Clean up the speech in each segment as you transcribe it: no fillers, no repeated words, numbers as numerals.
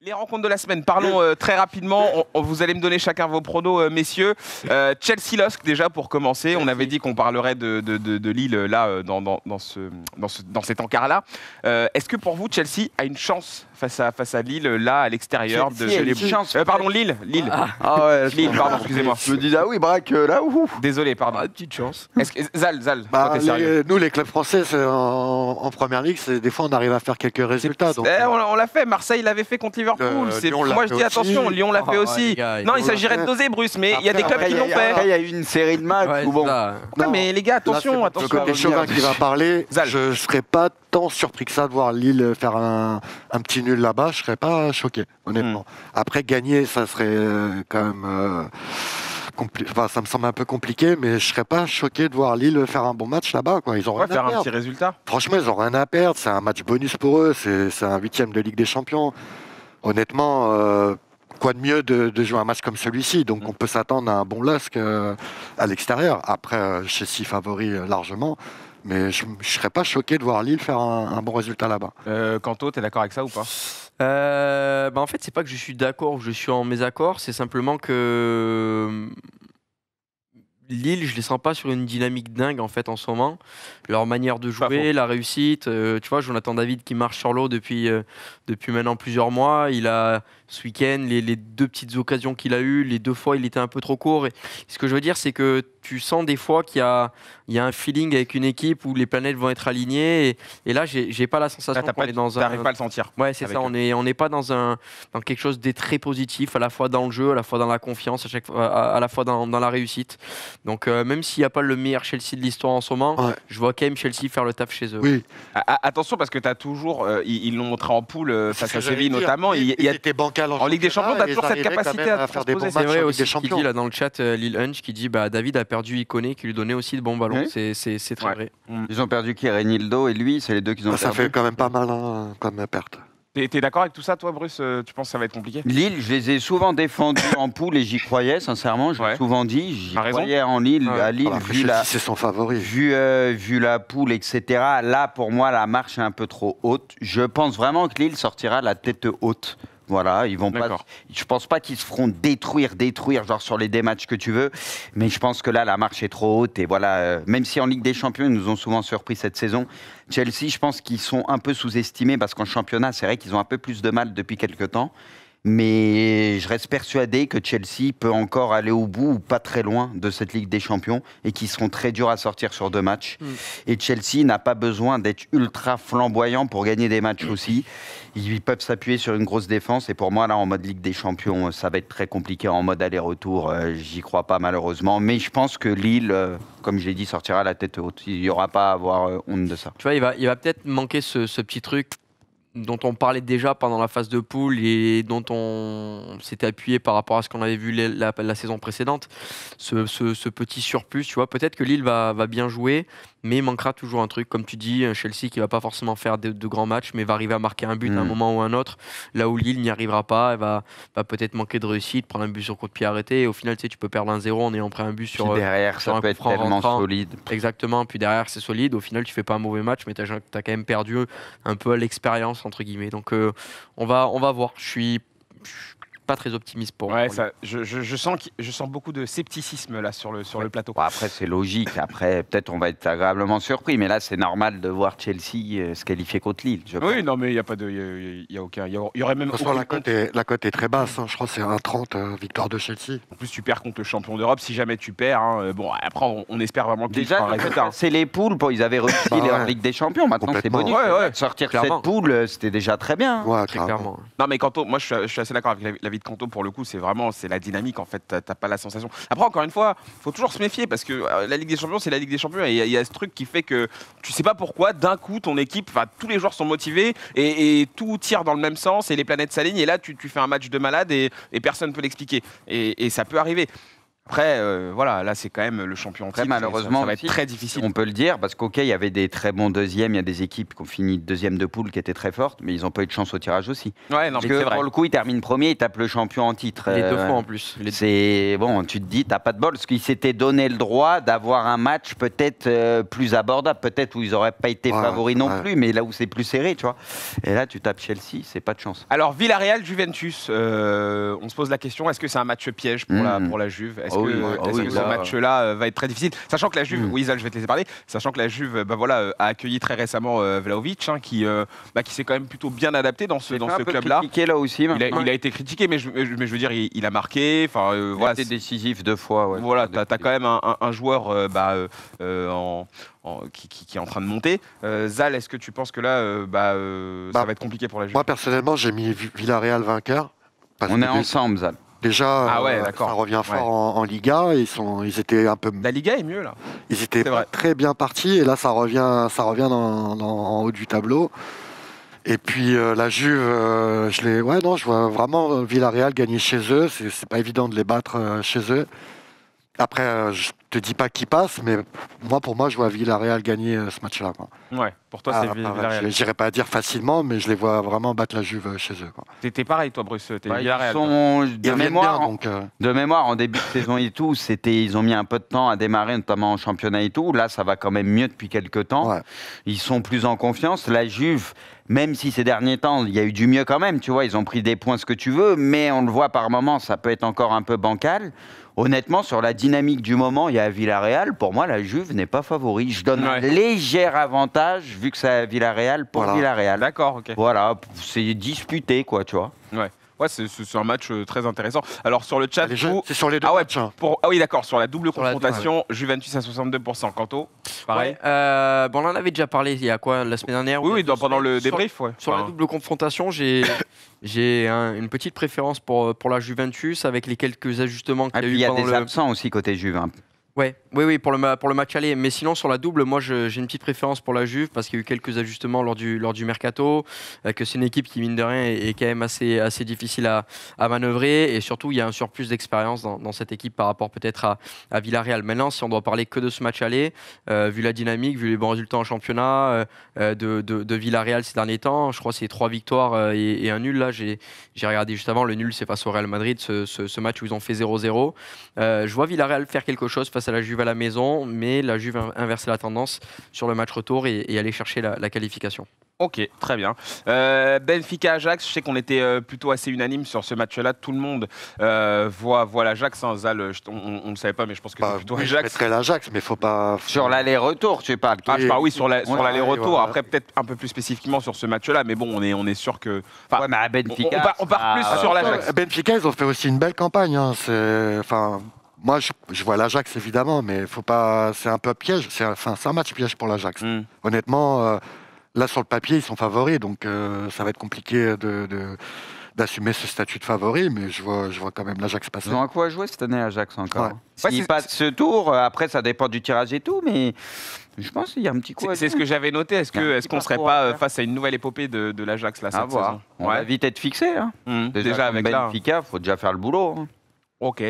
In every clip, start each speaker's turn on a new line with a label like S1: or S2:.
S1: Les rencontres de la semaine, parlons très rapidement. Vous allez me donner chacun vos pronos, messieurs. Chelsea-LOSC, déjà, pour commencer. On avait dit qu'on parlerait de Lille, là, dans cet encart-là. Est-ce que pour vous, Chelsea a une chance face à Lille, là, à l'extérieur pardon, Lille.
S2: Ah ouais,
S1: Lille, pardon, excusez-moi.
S2: Je me dis, ah oui, Braque, là, ouh.
S1: Désolé, pardon.
S3: Ah, petite chance.
S1: Zal,
S4: Bah,
S1: toi, t'es sérieux.
S4: nous, les clubs français, en première ligue, des fois, on arrive à faire quelques résultats. Donc,
S1: on l'a fait. Marseille l'avait fait contre Liverpool.
S4: Lyon l'a
S1: Moi, je
S4: fait
S1: dis attention,
S4: aussi.
S1: Lyon l'a fait aussi.
S3: les gars,
S1: Non, il
S3: Lyon
S1: s'agirait de doser, Bruce, mais il y a des clubs qui l'ont fait.
S2: Après, il y a eu une série de matchs
S3: Ouais,
S2: où bon.
S1: Ouais, mais les gars, attention,
S4: là,
S1: attention.
S4: c'est le côté Chauvin qui va parler.
S1: Zal.
S4: Je ne serais pas tant surpris que ça de voir Lille faire un petit nul là-bas. Je ne serais pas choqué, honnêtement. Après, gagner, ça serait quand même... Enfin, ça me semble un peu compliqué, mais je serais pas choqué de voir Lille faire un bon match là-bas. Ils ont rien à
S1: faire un
S4: perdre.
S1: petit résultat.
S4: Franchement, ils ont rien à perdre. C'est un match bonus pour eux. C'est un 8e de Ligue des Champions. Honnêtement, quoi de mieux de jouer un match comme celui-ci. Donc, on peut s'attendre à un bon LOSC à l'extérieur. Après, Chelsea favori largement. Mais je ne serais pas choqué de voir Lille faire un bon résultat là-bas.
S1: Kanto, t'es d'accord avec ça ou pas?
S3: En fait, c'est pas que je suis d'accord ou je suis en mésaccord, c'est simplement que Lille, je les sens pas sur une dynamique dingue en fait en ce moment. Leur manière de jouer, la réussite, tu vois, Jonathan David qui marche sur l'eau depuis maintenant plusieurs mois. Il a ce week-end les deux petites occasions qu'il a eues, les deux fois il était un peu trop court. Et ce que je veux dire, c'est que tu sens des fois qu'il y a un feeling avec une équipe où les planètes vont être alignées. Et là, j'ai pas la sensation qu'on est dans un.
S1: T'arrives pas à le sentir.
S3: Ouais, c'est ça. On n'est pas dans quelque chose de très positif, à la fois dans le jeu, à la fois dans la confiance, à la fois dans la réussite. Donc même s'il n'y a pas le meilleur Chelsea de l'histoire en ce moment, je vois quand même Chelsea faire le taf chez eux.
S4: Oui.
S1: Attention parce que tu as toujours, ils l'ont montré en poule face à Séville notamment.
S4: Il était bancal
S1: en Ligue des Champions, tu as toujours cette capacité à
S4: faire des bons matchs.
S3: C'est vrai
S4: en Ligue
S3: aussi
S4: des
S3: ce qu'il
S4: Champions.
S3: dit là dans le chat, Lil Hunch qui dit David a perdu Iconé qui lui donnait aussi de bons ballons.
S2: Oui.
S3: C'est très vrai.
S2: Ils ont perdu qui, Renildo et lui, c'est les deux qu'ils ont
S4: Ça
S2: perdu.
S4: fait quand même pas mal comme perte.
S1: T'es d'accord avec tout ça, toi, Bruce? Tu penses que ça va être compliqué?
S2: Lille, je les ai souvent défendus en poule et j'y croyais, sincèrement. Je l'ai souvent dit. J'y croyais en Lille, à Lille,
S4: c'est son favori.
S2: Vu la poule, etc. Là, pour moi, la marche est un peu trop haute. Je pense vraiment que Lille sortira la tête haute. Voilà, ils vont pas. Je pense pas qu'ils se feront détruire, genre sur les matchs que tu veux. Mais je pense que là, la marche est trop haute. Et voilà, même si en Ligue des Champions, ils nous ont souvent surpris cette saison. Chelsea, je pense qu'ils sont un peu sous-estimés parce qu'en championnat, c'est vrai qu'ils ont un peu plus de mal depuis quelques temps. Mais je reste persuadé que Chelsea peut encore aller au bout ou pas très loin de cette Ligue des Champions et qu'ils seront très durs à sortir sur 2 matchs. Et Chelsea n'a pas besoin d'être ultra flamboyant pour gagner des matchs aussi. Ils peuvent s'appuyer sur une grosse défense et pour moi, là, en mode Ligue des Champions, ça va être très compliqué. En mode aller-retour, j'y crois pas malheureusement. Mais je pense que Lille, comme je l'ai dit, sortira la tête haute. Il n'y aura pas à avoir honte de ça.
S3: Tu vois, il va peut-être manquer ce petit truc dont on parlait déjà pendant la phase de poule et dont on s'était appuyé par rapport à ce qu'on avait vu la saison précédente, ce petit surplus, tu vois, peut-être que Lille va bien jouer, mais il manquera toujours un truc, comme tu dis, un Chelsea qui va pas forcément faire de grands matchs, mais va arriver à marquer un but à un moment ou un autre, là où Lille n'y arrivera pas, elle va peut-être manquer de réussite, prendre un but sur coup de pied arrêté, et au final, tu sais, tu peux perdre 1-0 en ayant pris un but sur
S2: derrière,
S3: sur
S2: ça
S3: un
S2: peut
S3: coup
S2: être
S3: franc
S2: tellement
S3: rentrant.
S2: solide.
S3: Exactement, puis derrière, c'est solide, au final, tu fais pas un mauvais match, mais tu as quand même perdu un peu à l'expérience, entre guillemets. Donc on va voir. Je suis pas très optimiste pour.
S1: Ouais, ça, je sens beaucoup de scepticisme là sur le plateau.
S2: Bon, après, c'est logique. Après, peut-être on va être agréablement surpris, mais là, c'est normal de voir Chelsea se qualifier contre Lille.
S1: Oui, non, mais il y a pas de, il y a aucun, il y aurait même.
S4: De toute façon, la cote est très basse. Je crois que c'est 1,30 victoire de Chelsea.
S1: En plus, tu perds contre le champion d'Europe. Si jamais tu perds, bon, après, on espère vraiment que
S2: déjà, c'est les poules. Ils avaient réussi leur Ligue des Champions. Maintenant, c'est bonus. Sortir cette poule, c'était déjà très bien.
S4: Ouais, clairement.
S1: Non, mais Kanto, moi, je suis assez d'accord avec l'avis de Kanto. Pour le coup, c'est la dynamique. En fait, t'as pas la sensation. Après, encore une fois, faut toujours se méfier parce que la Ligue des Champions, c'est la Ligue des Champions. Et il y a ce truc qui fait que tu sais pas pourquoi, d'un coup, ton équipe, tous les joueurs sont motivés et tout tire dans le même sens et les planètes s'alignent. Et là, tu fais un match de malade et personne ne peut l'expliquer. Et ça peut arriver. Après, voilà, là c'est quand même le champion en titre.
S2: Malheureusement,
S1: ça va être très difficile.
S2: On peut le dire, parce qu'ok, il y avait des très bons deuxièmes, il y a des équipes qui ont fini deuxième de poule qui étaient très fortes, mais ils n'ont pas eu de chance au tirage aussi.
S1: Ouais, non,
S2: Parce
S1: mais c'est
S2: que
S1: vrai.
S2: pour le coup, ils terminent premier, ils tapent le champion en titre.
S3: Les 2 fois en plus.
S2: C'est bon, tu te dis, t'as pas de bol, parce qu'ils s'étaient donné le droit d'avoir un match peut-être plus abordable, peut-être où ils n'auraient pas été favoris non plus, mais là où c'est plus serré, tu vois. Et là, tu tapes Chelsea, c'est pas de chance.
S1: Alors, Villarreal-Juventus, on se pose la question, est-ce que c'est un match piège pour la Juve? Est-ce que ce match-là va être très difficile? Sachant que la Juve, oui, Zal, je vais te laisser parler, sachant que la Juve a accueilli très récemment Vlahovic, qui s'est quand même plutôt bien adapté dans ce club-là.
S2: Là aussi,
S1: il a été critiqué, mais je veux dire, il a marqué.
S2: Il a été décisif 2 fois. Ouais,
S1: voilà, tu as quand même un joueur qui est en train de monter. Zal, est-ce que tu penses que là, ça va être compliqué pour la Juve?
S4: Moi, personnellement, j'ai mis Villarreal vainqueur.
S2: On est ensemble, Zal.
S4: Déjà, ça revient fort en Liga. Ils étaient un peu.
S1: La Liga est mieux là.
S4: Ils étaient très bien partis et là, ça revient en haut du tableau. Et puis la Juve, je vois vraiment Villarreal gagner chez eux. C'est pas évident de les battre chez eux. Après, je te dis pas qui passe, mais pour moi, je vois Villarreal gagner ce match-là.
S1: Ouais, pour toi, c'est Villarreal.
S4: J'irais pas dire facilement, mais je les vois vraiment battre la Juve chez eux.
S1: T'es pareil, toi, Bruce. T'es Villarreal.
S2: De mémoire, en début de saison et tout, ils ont mis un peu de temps à démarrer, notamment en championnat et tout. Là, ça va quand même mieux depuis quelques temps. Ouais. Ils sont plus en confiance. La Juve, même si ces derniers temps, il y a eu du mieux quand même, tu vois, ils ont pris des points, ce que tu veux, mais on le voit par moments, ça peut être encore un peu bancal. Honnêtement, sur la dynamique du moment, il y a Villarreal. Pour moi, la Juve n'est pas favori. Je donne un léger avantage, vu que c'est à Villarreal, pour Villarreal.
S1: D'accord, ok.
S2: Voilà, c'est disputé, quoi, tu vois.
S1: Ouais, c'est un match très intéressant. Alors, sur le chat...
S4: C'est sur les deux matchs.
S1: Oui, d'accord, sur la double confrontation, Juventus à 62%. Kanto, pareil.
S3: On en avait déjà parlé, il y a quoi, la semaine dernière?
S1: Oui, pendant le débrief.
S3: Sur la double confrontation, j'ai une petite préférence pour la Juventus, avec les quelques ajustements qu'il y a eu.
S2: Il y a des absents aussi côté Juve.
S3: Oui, pour le match aller. Mais sinon, sur la double, moi, j'ai une petite préférence pour la Juve parce qu'il y a eu quelques ajustements lors du mercato, que c'est une équipe qui, mine de rien, est quand même assez difficile à manœuvrer. Et surtout, il y a un surplus d'expérience dans cette équipe par rapport peut-être à Villarreal. Maintenant, si on doit parler que de ce match aller, vu la dynamique, vu les bons résultats en championnat de Villarreal ces derniers temps, je crois que c'est 3 victoires et un nul. Là, j'ai regardé juste avant, le nul, c'est face au Real Madrid, ce match où ils ont fait 0-0. Je vois Villarreal faire quelque chose face à la Juve à la maison, mais la Juve inverser la tendance sur le match retour et aller chercher la qualification.
S1: Ok, très bien. Benfica-Ajax, je sais qu'on était plutôt assez unanime sur ce match-là. Tout le monde voit l'Ajax. Zal, on ne le savait pas, mais je pense que c'est plutôt Ajax.
S4: Je mettrais l'Ajax, mais faut pas...
S2: Sur l'aller-retour, tu parles.
S1: Je parle, sur l'aller-retour. Voilà. Après, peut-être un peu plus spécifiquement sur ce match-là, mais bon, on est sûr que...
S2: mais à Benfica...
S1: On part plus sur l'Ajax.
S4: Benfica, ils ont fait aussi une belle campagne. Moi, je vois l'Ajax, évidemment, mais faut pas. C'est un peu piège. C'est un match piège pour l'Ajax. Honnêtement, là, sur le papier, ils sont favoris, donc ça va être compliqué d'assumer ce statut de favori, mais je vois quand même l'Ajax passer.
S2: Ils ont à quoi jouer cette année, Ajax, encore. S'ils passent ce tour, après, ça dépend du tirage et tout, mais je pense qu'il y a un petit coup à
S1: C'est ce que j'avais noté. Est-ce qu'on ne serait pas face à une nouvelle épopée de l'Ajax là, cette saison?
S2: On va vite être fixé. Déjà, avec Benfica, il faut déjà faire le boulot.
S1: Ok.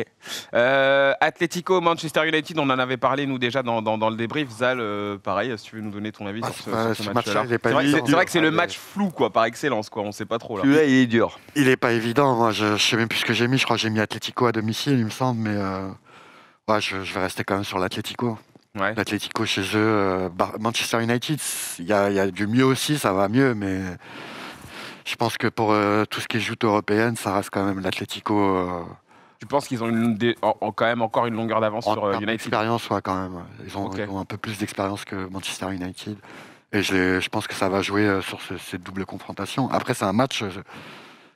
S1: Atlético, Manchester United, on en avait parlé nous déjà dans le débrief. Zal, pareil, si tu veux nous donner ton avis sur ce match-là. C'est vrai que c'est le match flou par excellence, on ne sait pas trop.
S2: Celui-là, il est dur.
S4: Il n'est pas évident. Moi, je ne sais même plus ce que j'ai mis. Je crois que j'ai mis Atlético à domicile, il me semble, mais je vais rester quand même sur l'Atlético. L'Atlético chez eux. Manchester United, il y a du mieux aussi, ça va mieux, mais je pense que pour tout ce qui est joute européenne, ça reste quand même l'Atlético.
S1: Tu penses qu'ils ont quand même encore une longueur d'avance sur United?
S4: Expérience, quand même. Ils ont un peu plus d'expérience que Manchester United. Et je pense que ça va jouer sur cette double confrontation. Après, c'est un match,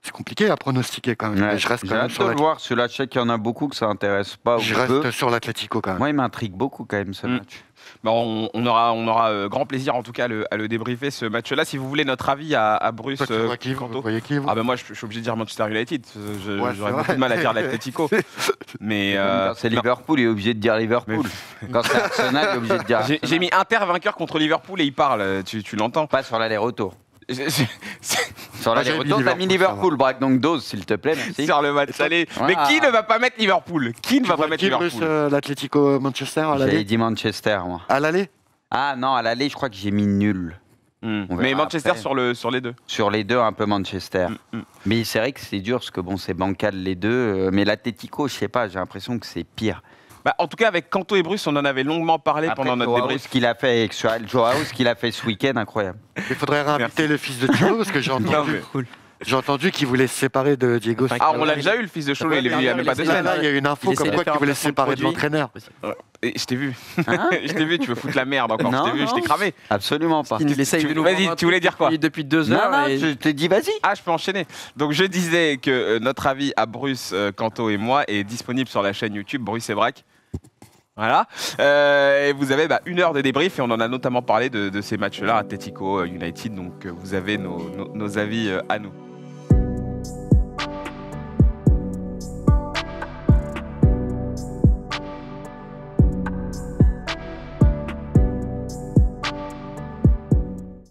S4: c'est compliqué à pronostiquer quand même. Je reste quand même sur
S2: le voir. Celui-là, je sais qu'il y en a beaucoup que ça n'intéresse pas.
S4: Je reste sur l'Atlético quand même.
S2: Moi, il m'intrigue beaucoup quand même ce match.
S1: On aura grand plaisir en tout cas à le débriefer ce match-là. Si vous voulez notre avis à Bruce.
S4: Vous voyez qui, vous
S1: moi je suis obligé de dire Manchester United. J'aurais beaucoup de mal à dire l'Atlético. Mais
S2: quand c'est Liverpool, il est obligé de dire Liverpool. Quand c'est Arsenal, il est obligé de dire.
S1: J'ai mis Inter vainqueur contre Liverpool et il parle. Tu l'entends?
S2: Pas sur l'aller-retour. Sur l'aller-retour, t'as mis Liverpool, braque donc dose, s'il te plaît, merci.
S1: Sur le match aller. Mais qui ne va pas mettre Liverpool? Qui ne va pas mettre Liverpool?
S4: L'Atlético Manchester à l'aller.
S2: J'avais dit Manchester, moi.
S4: À l'aller?
S2: Ah non, à l'aller, je crois que j'ai mis nul.
S1: Mais Manchester sur les deux.
S2: Sur les deux, un peu Manchester. Mais c'est vrai que c'est dur, parce que bon, c'est bancal les deux. Mais l'Atlético, je sais pas, j'ai l'impression que c'est pire.
S1: Bah, en tout cas, avec Kanto et Bruce, on en avait longuement parlé pendant notre débrief.
S2: Ce qu'il a fait avec Joao, ce qu'il a fait ce week-end, incroyable.
S4: Il faudrait réinviter le fils de Thiago, parce que j'ai entendu qu'il voulait se séparer de Diego.
S1: Ah, on l'a déjà eu, le fils de Cholo, il est venu il y a même pas 2 semaines.
S4: Il y a eu une info comme quoi qu'il voulait se séparer de l'entraîneur.
S1: Et je t'ai vu. Je t'ai vu, tu veux foutre la merde encore. Je t'ai vu, je t'ai cramé.
S2: Absolument pas.
S1: Vas-y, tu voulais dire quoi?
S3: Depuis 2 heures.
S2: Non, je te dis vas-y.
S1: Ah, je peux enchaîner. Donc je disais que notre avis à Bruce, Kanto et moi est disponible sur la chaîne YouTube Bruce et Braque. Voilà. Et vous avez 1 heure de débrief et on en a notamment parlé de ces matchs-là, Atletico United. Donc vous avez nos avis à nous.